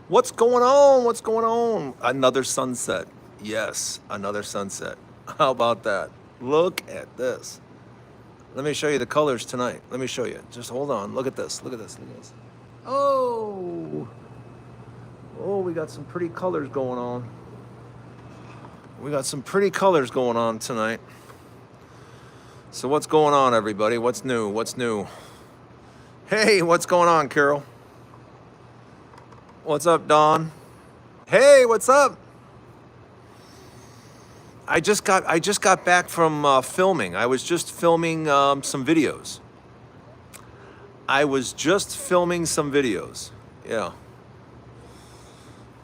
What's going on? What's going on? Another sunset. Yes, another sunset. How about that? Look at this. Let me show you the colors tonight. Let me show you. Just hold on. Look at this. Look at this. Look at this. Oh, we got some pretty colors going on. We got some pretty colors going on tonight. So what's going on, everybody? What's new? What's new? Hey, what's going on, Carol? What's up, Dawn? Hey, what's up? I just got back from filming. I was just filming some videos. Yeah.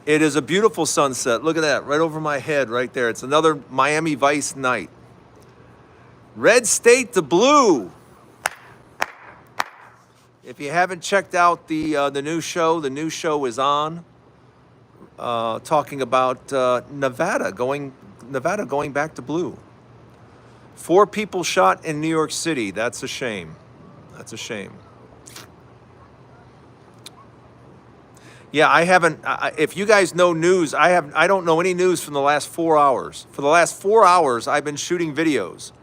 It is a beautiful sunset. Look at that, right over my head, right there. It's another Miami Vice night. Red State to blue. If you haven't checked out the new show is on. Talking about Nevada going back to blue. 4 people shot in New York City. That's a shame. That's a shame. Yeah, I haven't. If you guys know news, I don't know any news from the last 4 hours. For the last 4 hours, I've been shooting videos.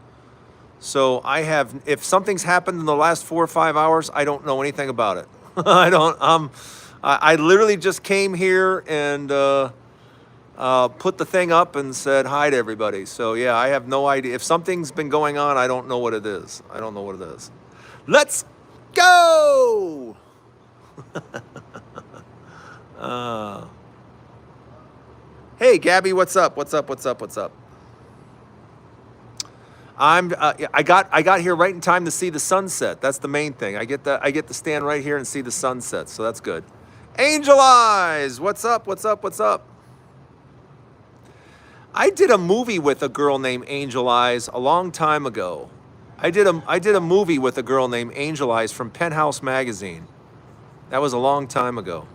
So if something's happened in the last 4 or 5 hours, I don't know anything about it. I literally just came here and put the thing up and said hi to everybody. So yeah, I have no idea. If something's been going on, I don't know what it is. I don't know what it is. Let's go! Hey, Gabby, what's up? What's up? What's up? What's up? I got here right in time to see the sunset. That's the main thing. I get to stand right here and see the sunset, so that's good. Angel Eyes, what's up? What's up? What's up? I did a movie with a girl named Angel Eyes a long time ago. I did a movie with a girl named Angel Eyes from Penthouse magazine. That was a long time ago.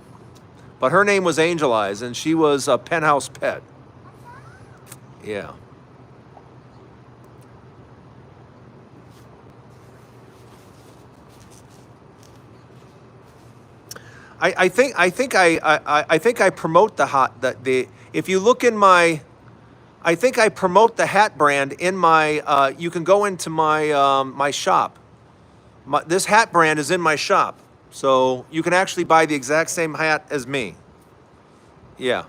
But her name was Angel Eyes, and she was a Penthouse pet. Yeah. I think I promote if you look in my, I think I promote the hat brand in my, you can go into my, my shop. This hat brand is in my shop. So you can actually buy the exact same hat as me. Yeah.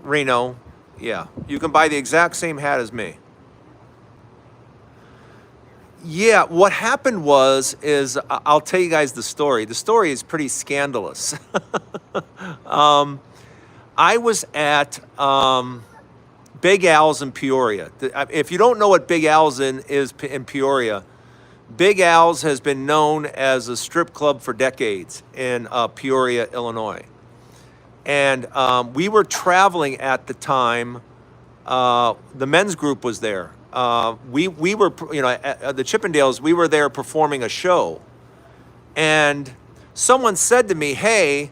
Reno. Yeah. You can buy the exact same hat as me. Yeah, what happened is I'll tell you guys the story. The story is pretty scandalous. I was at Big Al's in Peoria. If you don't know what Big Al's is in Peoria, Big Al's has been known as a strip club for decades in Peoria, Illinois. And we were traveling at the time. The men's group was there. We were, at the Chippendales, we were there performing a show. And someone said to me, hey,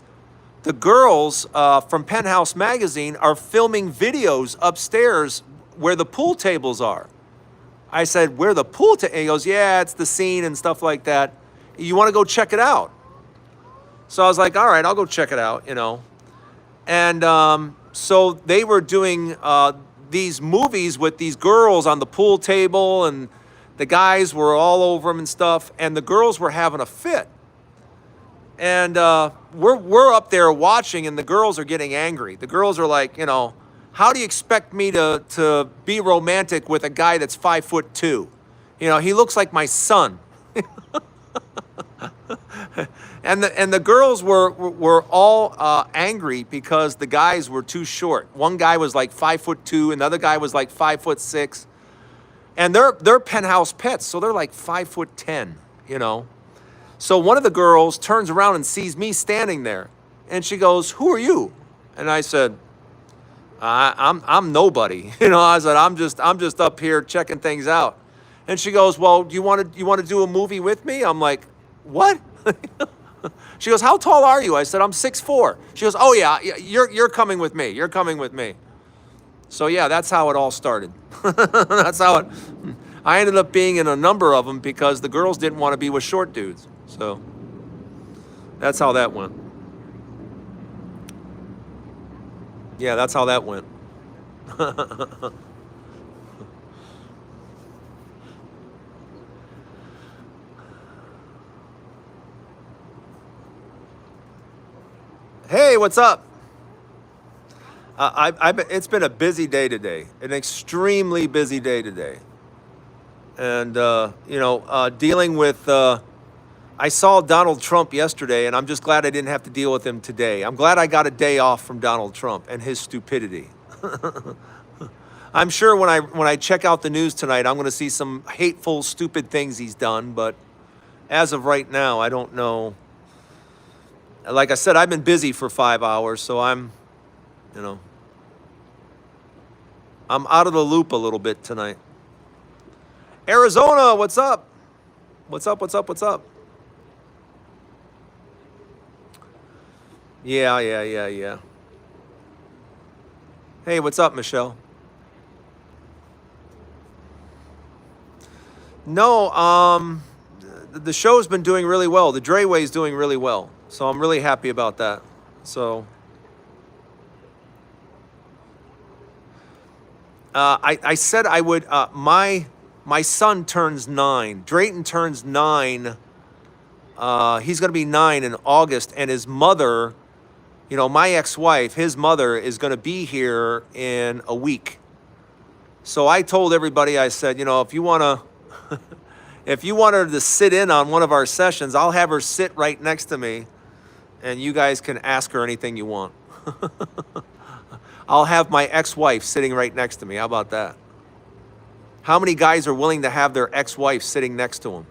the girls from Penthouse magazine are filming videos upstairs where the pool tables are. I said, where the pool table? He goes, yeah, it's the scene and stuff like that. You want to go check it out? So I was like, all right, I'll go check it out, And so they were doing these movies with these girls on the pool table, and the guys were all over them and stuff, and the girls were having a fit. And we're up there watching, and the girls are getting angry. The girls are like, how do you expect me to be romantic with a guy that's 5'2"? He looks like my son. And the girls were all angry because the guys were too short. One guy was like 5'2", another guy was like 5'6", and they're Penthouse pets, so they're like 5'10", So one of the girls turns around and sees me standing there, and she goes, "Who are you?" And I said, "I'm nobody." I said, "I'm just up here checking things out." And she goes, "Well, do you want to do a movie with me?" I'm like, "What?" She goes, "How tall are you?" I said, "I'm 6'4". She goes, "Oh yeah, you're coming with me. You're coming with me." So yeah, that's how it all started. That's how it. I ended up being in a number of them because the girls didn't want to be with short dudes. So that's how that went. Yeah, that's how that went. Hey, what's up? It's been a busy day today, an extremely busy day today. And, dealing with, I saw Donald Trump yesterday, and I'm just glad I didn't have to deal with him today. I'm glad I got a day off from Donald Trump and his stupidity. I'm sure when I check out the news tonight, I'm going to see some hateful, stupid things he's done. But as of right now, I don't know. Like I said, I've been busy for 5 hours, so I'm out of the loop a little bit tonight. Arizona, what's up? What's up? What's up? What's up? Yeah. Hey, what's up, Michelle? No, the show's been doing really well. The Drayway's doing really well. So I'm really happy about that. So I said I would, my son turns 9. Drayton turns 9. He's going to be 9 in August, and his mother, my ex-wife, his mother is going to be here in a week. So I told everybody, I said, if you want to, if you want her to sit in on one of our sessions, I'll have her sit right next to me, and you guys can ask her anything you want. I'll have my ex-wife sitting right next to me. How about that? How many guys are willing to have their ex-wife sitting next to them?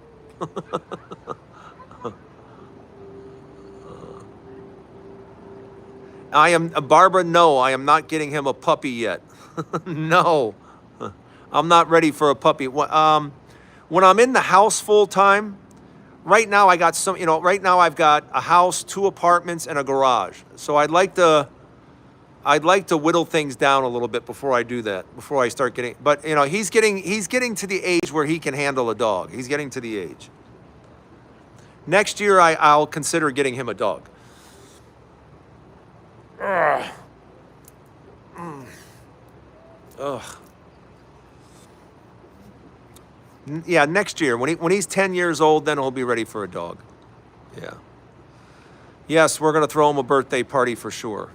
Barbara, no, I am not getting him a puppy yet. No, I'm not ready for a puppy. When I'm in the house full time, right now I got right now I've got a house, 2 apartments, and a garage. So I'd like to whittle things down a little bit before I do that, before I start getting, but he's getting to the age where he can handle a dog. He's getting to the age. Next year I'll consider getting him a dog. Ugh. Yeah, next year when he's 10 years old, then he'll be ready for a dog. Yeah. Yes, we're gonna throw him a birthday party for sure.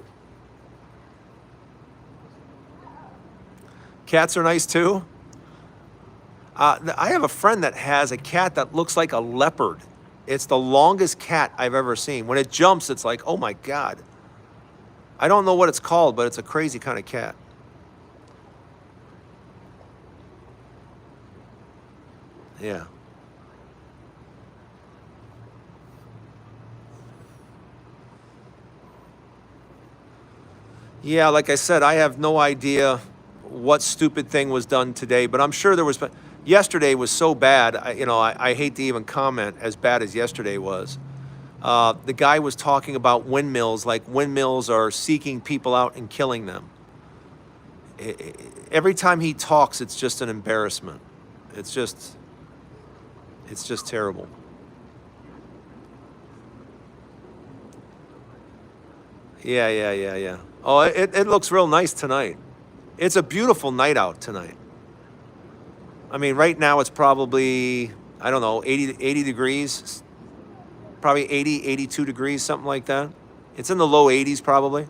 Cats are nice too. I have a friend that has a cat that looks like a leopard. It's the longest cat I've ever seen. When it jumps, it's like, oh my God. I don't know what it's called, but it's a crazy kind of cat. Yeah. Yeah, like I said, I have no idea what stupid thing was done today, but I'm sure there was. Yesterday was so bad, I hate to even comment as bad as yesterday was. The guy was talking about windmills, like windmills are seeking people out and killing them. Every time he talks, it's just an embarrassment. It's just terrible. Yeah. Oh, it looks real nice tonight. It's a beautiful night out tonight. I mean, right now it's probably, I don't know, 80 degrees, probably 82 degrees, something like that. It's in the low 80s probably.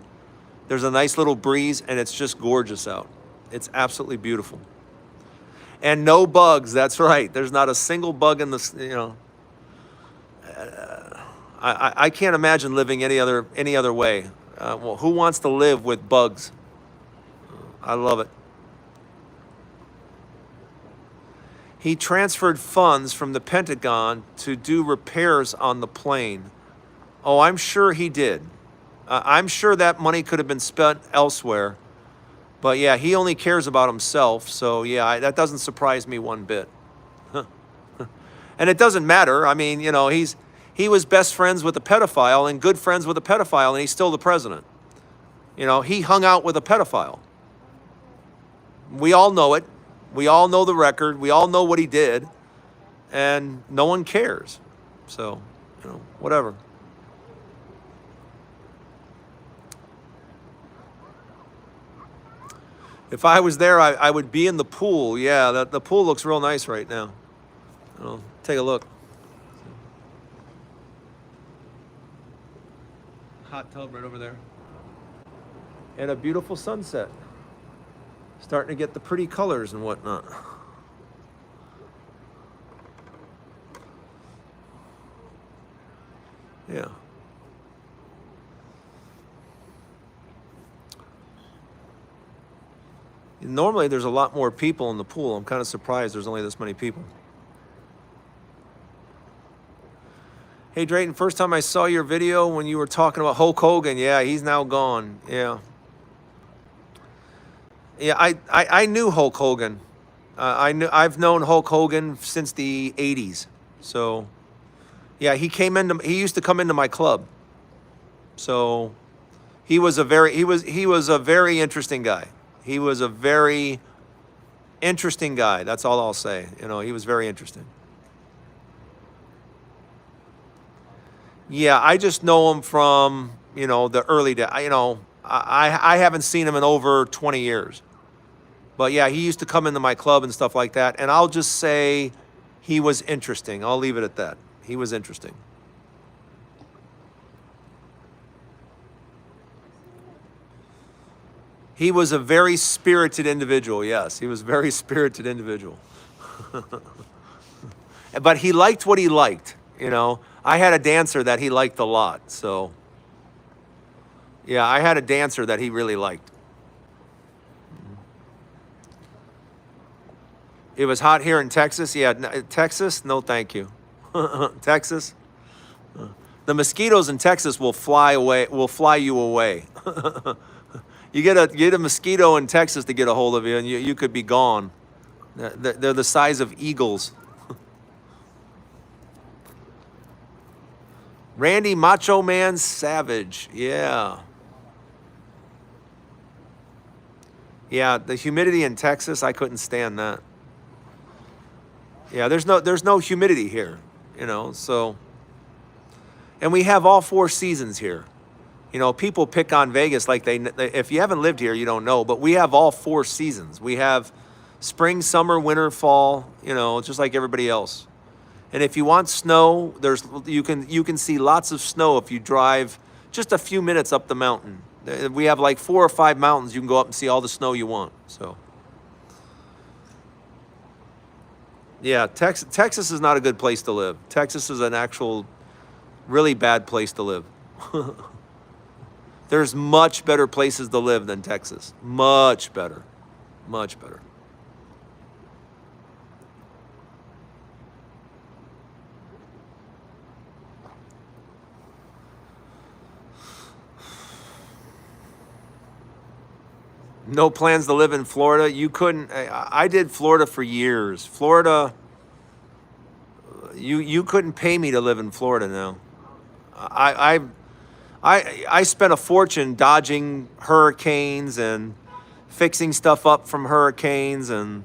There's a nice little breeze, and it's just gorgeous out. It's absolutely beautiful. And no bugs, that's right. There's not a single bug in the, I can't imagine living any other way. Well, who wants to live with bugs? I love it. He transferred funds from the Pentagon to do repairs on the plane. Oh, I'm sure he did. I'm sure that money could have been spent elsewhere. But yeah, he only cares about himself. So yeah, that doesn't surprise me one bit. And it doesn't matter. I mean, he was best friends with a pedophile and good friends with a pedophile, and he's still the president. He hung out with a pedophile. We all know it. We all know the record. We all know what he did, and no one cares. So, whatever. If I was there, I would be in the pool. Yeah, the pool looks real nice right now. Take a look. Hot tub right over there. And a beautiful sunset. Starting to get the pretty colors and whatnot. Yeah. Normally there's a lot more people in the pool. I'm kind of surprised there's only this many people. Hey Drayton, first time I saw your video when you were talking about Hulk Hogan. Yeah, he's now gone. Yeah. Yeah, I knew Hulk Hogan. I've known Hulk Hogan since the 80s. So, yeah, he used to come into my club. So, he was a very interesting guy. He was a very interesting guy. That's all I'll say. He was very interesting. Yeah, I just know him from, the early days. I haven't seen him in over 20 years. But yeah, he used to come into my club and stuff like that. And I'll just say he was interesting. I'll leave it at that. He was interesting. He was a very spirited individual. Yes, he was a very spirited individual. But he liked what he liked, I had a dancer that he liked a lot, so yeah, I had a dancer that he really liked. It was hot here in Texas. Yeah, Texas, no thank you. Texas, the mosquitoes in Texas will fly you away. You get a mosquito in Texas to get a hold of you, and you could be gone. They're the size of eagles. Randy Macho Man Savage, yeah. Yeah, the humidity in Texas, I couldn't stand that. Yeah, there's no humidity here, so. And we have all 4 seasons here. People pick on Vegas like if you haven't lived here, you don't know, but we have all 4 seasons. We have spring, summer, winter, fall, just like everybody else. And if you want snow, you can see lots of snow if you drive just a few minutes up the mountain. We have like 4 or 5 mountains you can go up and see all the snow you want. So, yeah, Texas is not a good place to live. Texas is an actual really bad place to live. There's much better places to live than Texas. Much better. Much better. No plans to live in Florida. You couldn't. I did Florida for years. Florida. You couldn't pay me to live in Florida now. I spent a fortune dodging hurricanes and fixing stuff up from hurricanes, and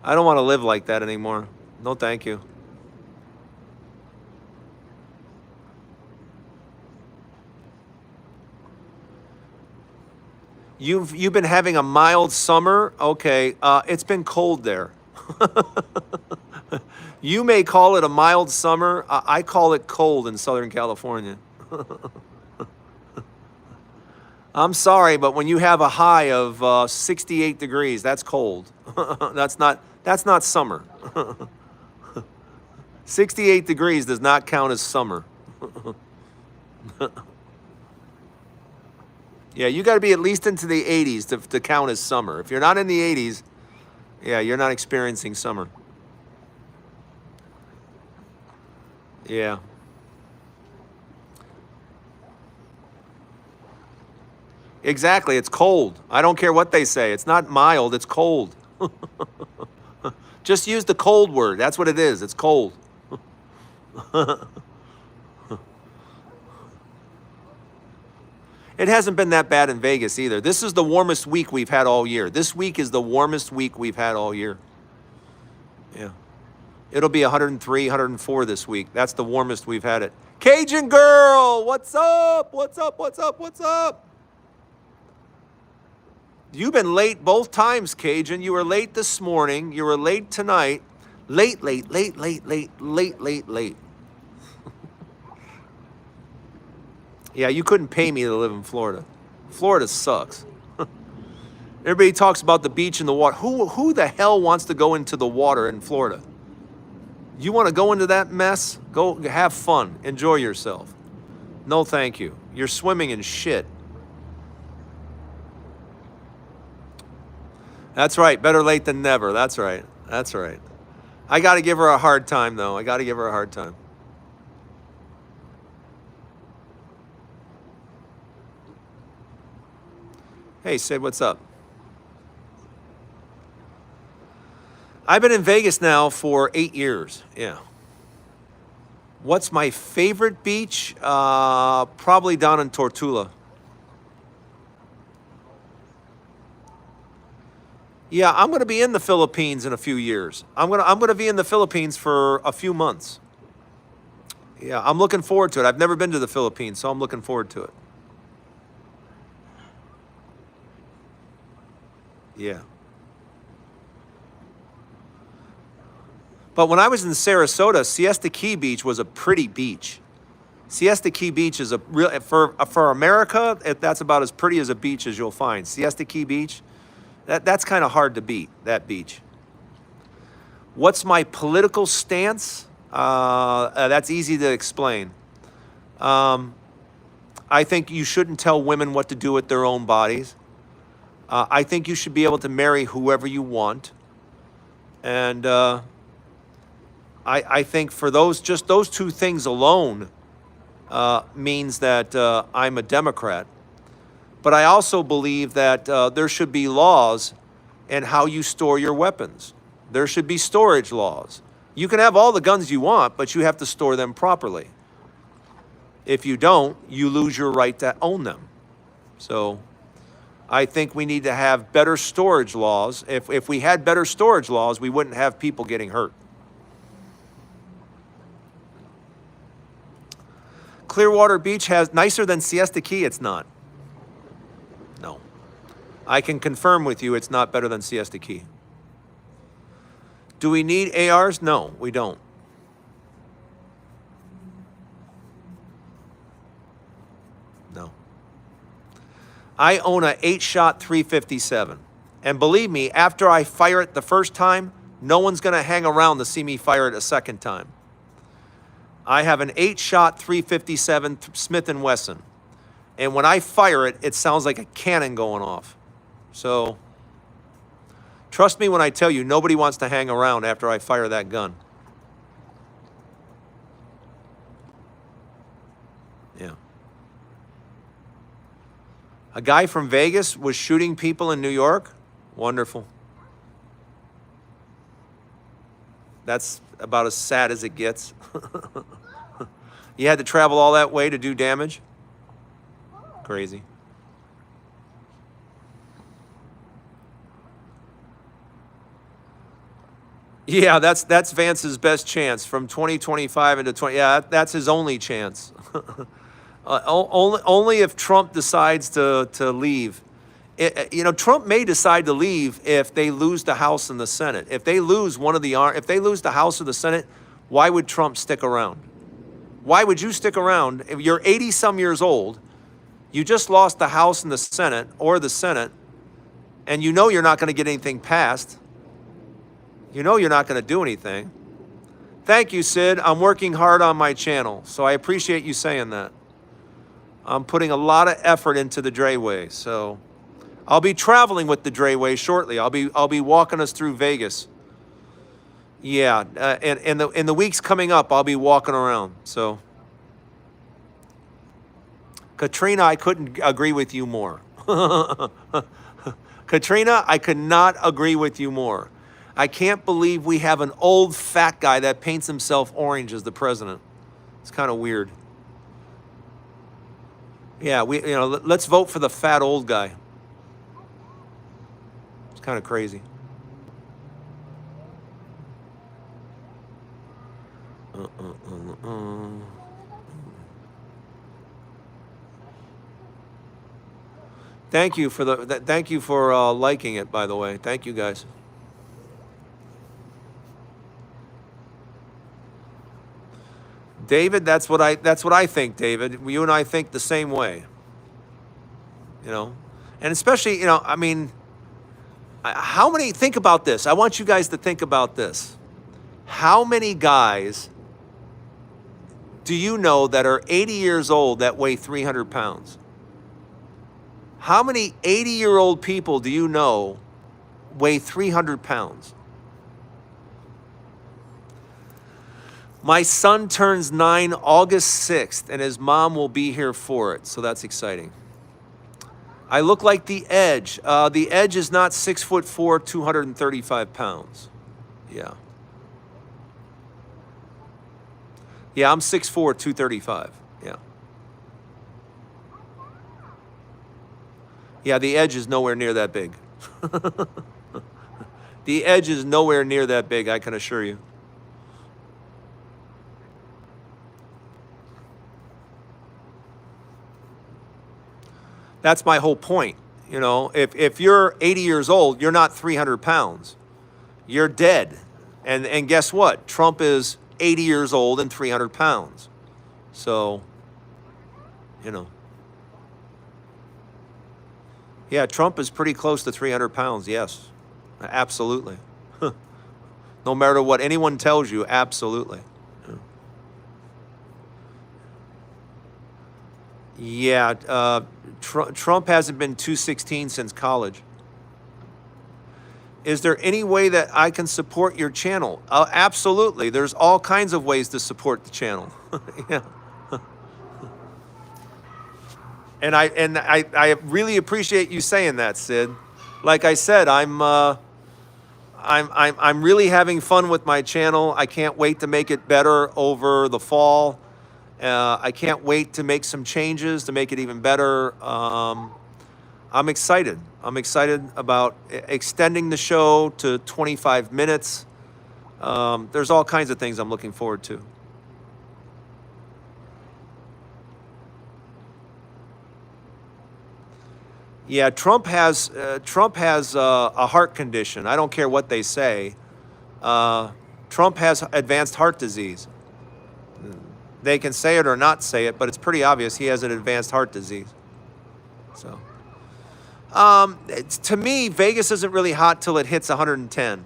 I don't want to live like that anymore. No, thank you. You've been having a mild summer? Okay, it's been cold there. You may call it a mild summer. I call it cold in Southern California. I'm sorry, but when you have a high of 68 degrees, that's cold. That's not summer. 68 degrees does not count as summer. Yeah, you got to be at least into the 80s to count as summer. If you're not in the 80s, yeah, you're not experiencing summer. Yeah. Exactly, it's cold. I don't care what they say. It's not mild, it's cold. Just use the cold word. That's what it is. It's cold. It hasn't been that bad in Vegas either. This is the warmest week we've had all year. This week is the warmest week we've had all year. Yeah. It'll be 103, 104 this week. That's the warmest we've had it. Cajun girl, what's up? What's up? What's up? What's up? You've been late both times, Cajun. You were late this morning. You were late tonight. Late. Yeah, you couldn't pay me to live in Florida. Florida sucks. Everybody talks about the beach and the water. Who the hell wants to go into the water in Florida? You want to go into that mess? Go have fun. Enjoy yourself. No, thank you. You're swimming in shit. That's right. Better late than never. That's right. That's right. I got to give her a hard time, though. I got to give her a hard time. Hey, Sid, what's up? I've been in Vegas now for 8 years. Yeah. What's my favorite beach? Probably down in Tortola. Yeah, I'm going to be in the Philippines in a few years. I'm going to be in the Philippines for a few months. Yeah, I'm looking forward to it. I've never been to the Philippines, so I'm looking forward to it. Yeah. But when I was in Sarasota, Siesta Key Beach was a pretty beach. Siesta Key Beach is a real, for America, that's about as pretty as a beach as you'll find. Siesta Key Beach, that's kind of hard to beat, that beach. What's my political stance? That's easy to explain. I think you shouldn't tell women what to do with their own bodies. I think you should be able to marry whoever you want. And I think for just those two things alone means that I'm a Democrat. But I also believe that there should be laws in how you store your weapons. There should be storage laws. You can have all the guns you want, but you have to store them properly. If you don't, you lose your right to own them. So I think we need to have better storage laws. If we had better storage laws, we wouldn't have people getting hurt. Clearwater Beach has nicer than Siesta Key. It's not. No. I can confirm with you it's not better than Siesta Key. Do we need ARs? No, we don't. No. I own a 8-shot 357. And believe me, after I fire it the first time, no one's going to hang around to see me fire it a second time. I have an 8-shot 357 Smith & Wesson. And when I fire it, it sounds like a cannon going off. So trust me when I tell you, nobody wants to hang around after I fire that gun. Yeah. A guy from Vegas was shooting people in New York. Wonderful. That's about as sad as it gets. You had to travel all that way to do damage? Crazy. Yeah, that's Vance's best chance from 2025 into 20. Yeah, that's his only chance. Only if Trump decides to leave. Trump may decide to leave if they lose the House and the Senate. If they lose if they lose the House or the Senate, why would Trump stick around? Why would you stick around? If you're 80-some years old, you just lost the House and the Senate, and you know you're not going to get anything passed. You know you're not going to do anything. Thank you, Sid. I'm working hard on my channel, so I appreciate you saying that. I'm putting a lot of effort into the Drayway, so I'll be traveling with the Drayway shortly. I'll be walking us through Vegas. Yeah, and in the weeks coming up, I'll be walking around. So, Katrina, I couldn't agree with you more. Katrina, I could not agree with you more. I can't believe we have an old fat guy that paints himself orange as the president. It's kind of weird. Yeah, let's vote for the fat old guy. It's kind of crazy. Uh, uh, uh, uh. Thank you for thank you for liking it, by the way. Thank you guys. David, that's what I think, David. You and I think the same way. You know, and especially, I mean, how many? Think about this. I want you guys to think about this. How many guys do you know that are 80 years old that weigh 300 pounds? How many 80-year-old people do you know weigh 300 pounds? My son turns 9 August 6th, and his mom will be here for it, so that's exciting. I look like the Edge. The Edge is not 6'4", 235 pounds. Yeah. Yeah, I'm 6'4", 235. Yeah. Yeah, the Edge is nowhere near that big. The Edge is nowhere near that big, I can assure you. That's my whole point. If you're 80 years old, you're not 300 pounds. You're dead. And guess what? Trump is 80 years old and 300 pounds. So, yeah, Trump is pretty close to 300 pounds. Yes, absolutely. No matter what anyone tells you, absolutely. Yeah, Trump hasn't been 216 since college. Is there any way that I can support your channel? Absolutely. There's all kinds of ways to support the channel. Yeah. And I really appreciate you saying that, Sid. Like I said, I'm really having fun with my channel. I can't wait to make it better over the fall. I can't wait to make some changes to make it even better. I'm excited. I'm excited about extending the show to 25 minutes. There's all kinds of things I'm looking forward to. Yeah, Trump has a heart condition. I don't care what they say. Trump has advanced heart disease. They can say it or not say it, but it's pretty obvious he has an advanced heart disease. So, to me, Vegas isn't really hot till it hits 110.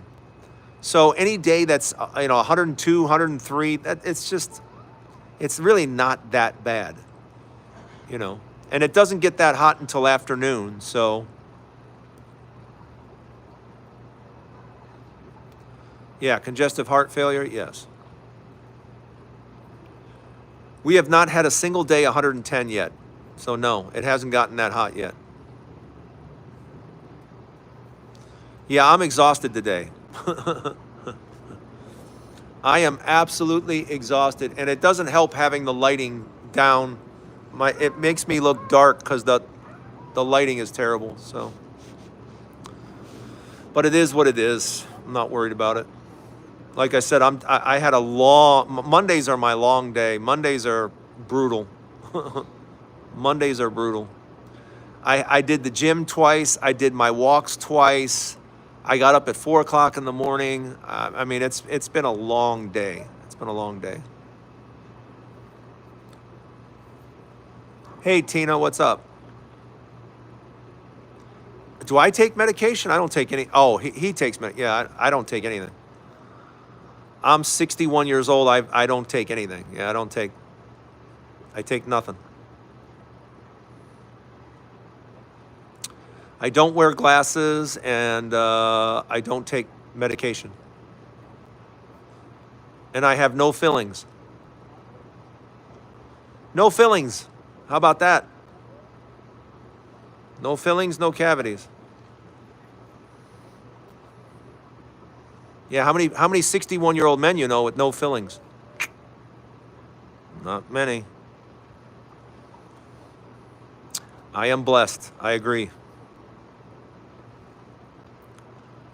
So any day that's 102, 103, it's really not that bad. And it doesn't get that hot until afternoon. So, yeah, congestive heart failure, yes. We have not had a single day 110 yet. So no, it hasn't gotten that hot yet. Yeah, I'm exhausted today. I am absolutely exhausted, and it doesn't help having the lighting down. It makes me look dark because the lighting is terrible. So, but it is what it is. I'm not worried about it. Like I said, I had a long. Mondays are my long day. Mondays are brutal. Mondays are brutal. I did the gym twice. I did my walks twice. I got up at 4 o'clock in the morning. I mean, it's been a long day. It's been a long day. Hey, Tina, what's up? Do I take medication? I don't take any. Oh, he takes yeah, I don't take anything. I'm 61 years old. I don't take anything. Yeah, I take nothing. I don't wear glasses, and I don't take medication. And I have no fillings. No fillings. How about that? No fillings, no cavities. Yeah, how many 61-year-old men you know with no fillings? Not many. I am blessed. I agree.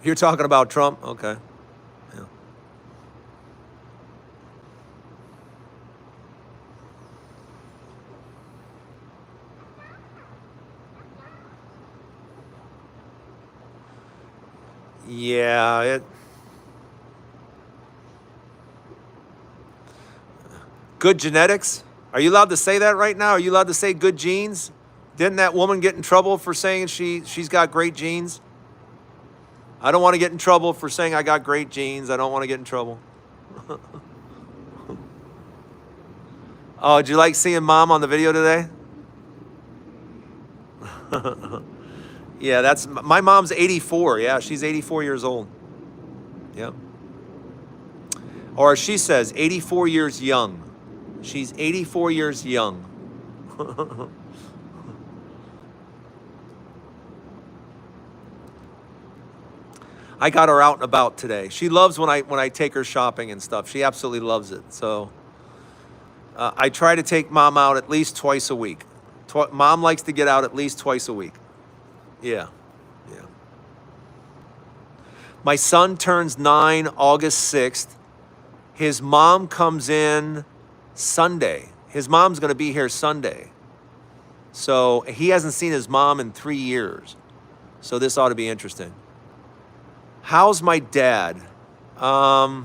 You're talking about Trump? Okay. Yeah. Yeah. Good genetics? Are you allowed to say that right now? Are you allowed to say good genes? Didn't that woman get in trouble for saying she's got great genes? I don't want to get in trouble for saying I got great genes. I don't want to get in trouble. Oh, did you like seeing Mom on the video today? Yeah, that's my mom's 84. Yeah, she's 84 years old. Yep. Or as she says, 84 years young. She's 84 years young. I got her out and about today. She loves when I take her shopping and stuff. She absolutely loves it. So I try to take Mom out at least twice a week. Mom likes to get out at least twice a week. Yeah, yeah. My son turns 9 August 6th. His mom comes in Sunday. His mom's going to be here Sunday. So he hasn't seen his mom in 3 years. So this ought to be interesting. How's my dad? How's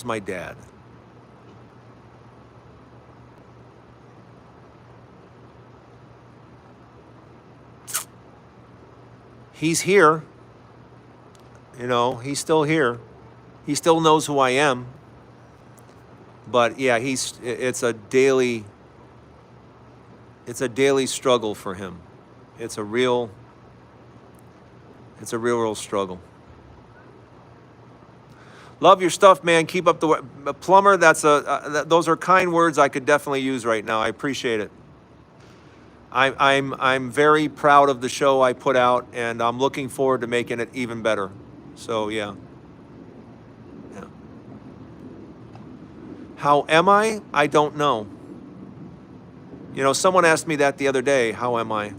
my dad? He's here. You know, he's still here. He still knows who I am. But yeah, it's a daily struggle for him. It's a real struggle. Love your stuff, man. Keep up the plumber. Those are kind words I could definitely use right now. I appreciate it. I'm very proud of the show I put out, and I'm looking forward to making it even better. So yeah. Yeah. How am I? I don't know. You know, someone asked me that the other day. How am I?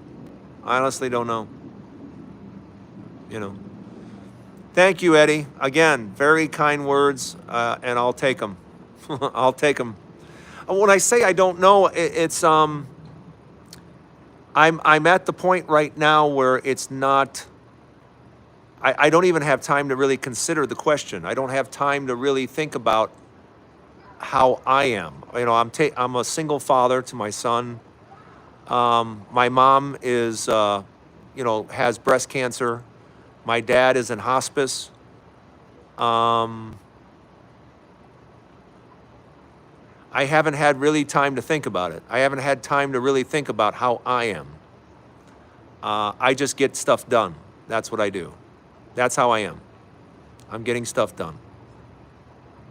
I honestly don't know. You know. Thank you, Eddie. Again, very kind words, and I'll take them. I'll take them. When I say I don't know, it's I'm at the point right now where it's not. I don't even have time to really consider the question. I don't have time to really think about how I am. You know, I'm a single father to my son. My mom is, has breast cancer. My dad is in hospice. I haven't had really time to think about it. I haven't had time to really think about how I am. I just get stuff done. That's what I do. That's how I am. I'm getting stuff done.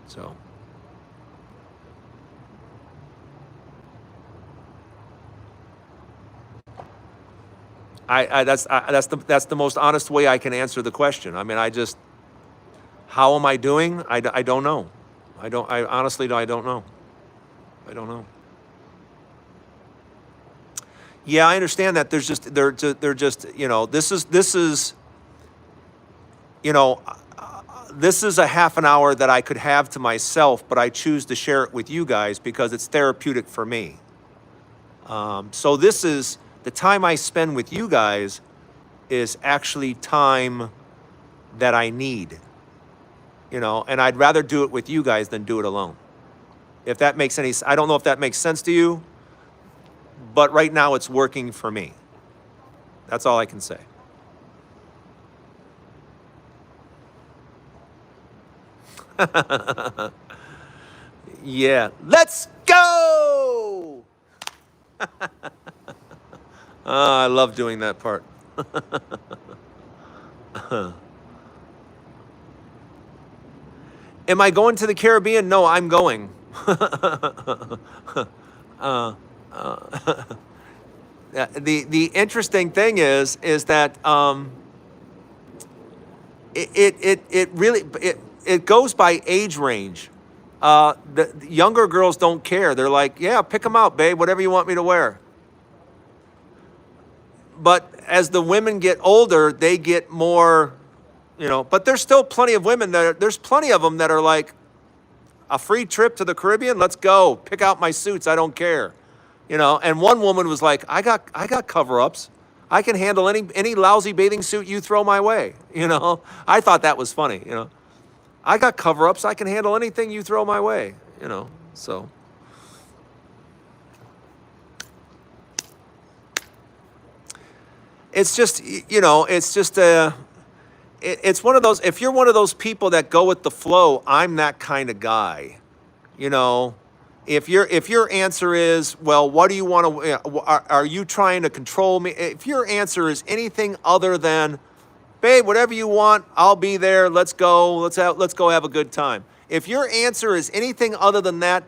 So. That's the most honest way I can answer the question. I mean, how am I doing? I don't know. I honestly don't know. I don't know. Yeah, I understand that. They're just this is a half an hour that I could have to myself, but I choose to share it with you guys because it's therapeutic for me. So this is the time I spend with you guys is actually time that I need, and I'd rather do it with you guys than do it alone. If that makes I don't know if that makes sense to you, but right now it's working for me. That's all I can say. Yeah, let's go! I love doing that part. Am I going to the Caribbean? No, I'm going. The interesting thing is that it really goes by age range. The younger girls don't care. They're like, yeah, pick them out, babe, whatever you want me to wear. But as the women get older, they get more, but there's still plenty of women there's plenty of them that are like, a free trip to the Caribbean, let's go. Pick out my suits, I don't care. And one woman was like, I got cover-ups. I can handle any lousy bathing suit you throw my way. I thought that was funny. I got cover-ups. I can handle anything you throw my way. So it's just, it's one of those. If you're one of those people that go with the flow, I'm that kind of guy. If your answer is, well, what do you want to? Are you trying to control me? If your answer is anything other than, babe, whatever you want, I'll be there. Let's go. Let's go have a good time. If your answer is anything other than that,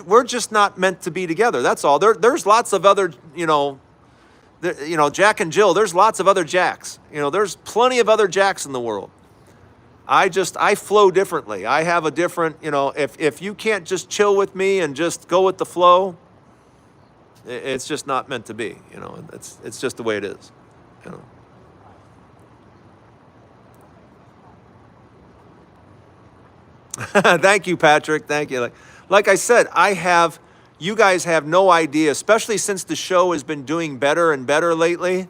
we're just not meant to be together. That's all. There's lots of other, Jack and Jill. There's lots of other Jacks. There's plenty of other Jacks in the world. I flow differently. I have a different, if you can't just chill with me and just go with the flow, it's just not meant to be. It's just the way it is. Thank you, Patrick. Thank you. Like I said, you guys have no idea, especially since the show has been doing better and better lately.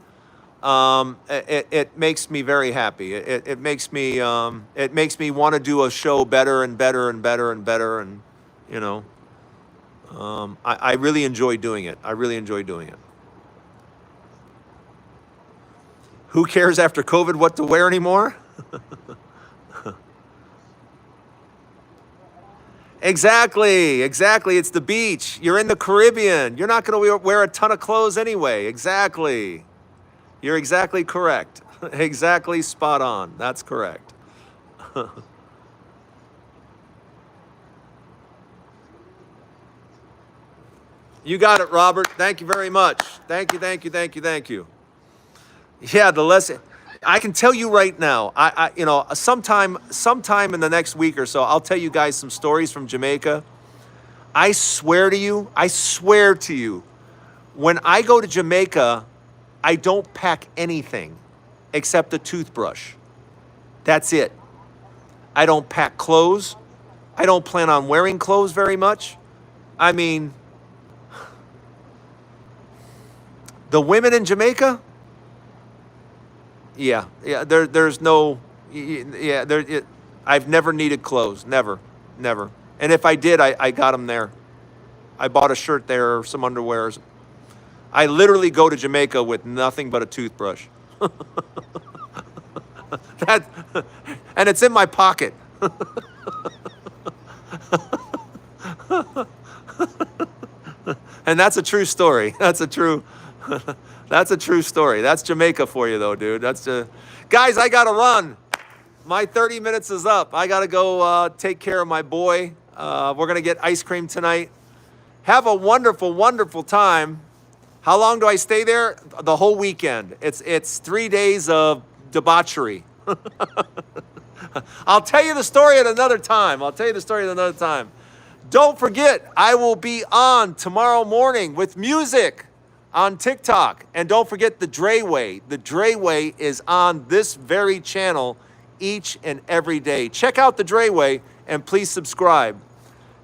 It makes me very happy. It makes me want to do a show better and better and better and better. And, I really enjoy doing it. I really enjoy doing it. Who cares after COVID what to wear anymore? Exactly. It's the beach. You're in the Caribbean. You're not going to wear a ton of clothes anyway. Exactly. You're exactly correct. Exactly spot on. That's correct. You got it, Robert. Thank you very much. Thank you. Yeah, the lesson. I can tell you right now, sometime in the next week or so, I'll tell you guys some stories from Jamaica. I swear to you, when I go to Jamaica, I don't pack anything except a toothbrush. That's it. I don't pack clothes. I don't plan on wearing clothes very much. I mean, the women in Jamaica, yeah. There's no, I've never needed clothes, never. And if I did, I got them there. I bought a shirt there or some underwears. I literally go to Jamaica with nothing but a toothbrush. And it's in my pocket. And that's a true story. That's a true story. That's Jamaica for you, though, dude. Guys, I gotta run. My 30 minutes is up. I gotta go take care of my boy. We're gonna get ice cream tonight. Have a wonderful, wonderful time. How long do I stay there? The whole weekend. It's 3 days of debauchery. I'll tell you the story at another time. Don't forget, I will be on tomorrow morning with music on TikTok. And don't forget the Drayway. The Drayway is on this very channel each and every day. Check out the Drayway and please subscribe.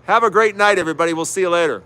Have a great night, everybody. We'll see you later.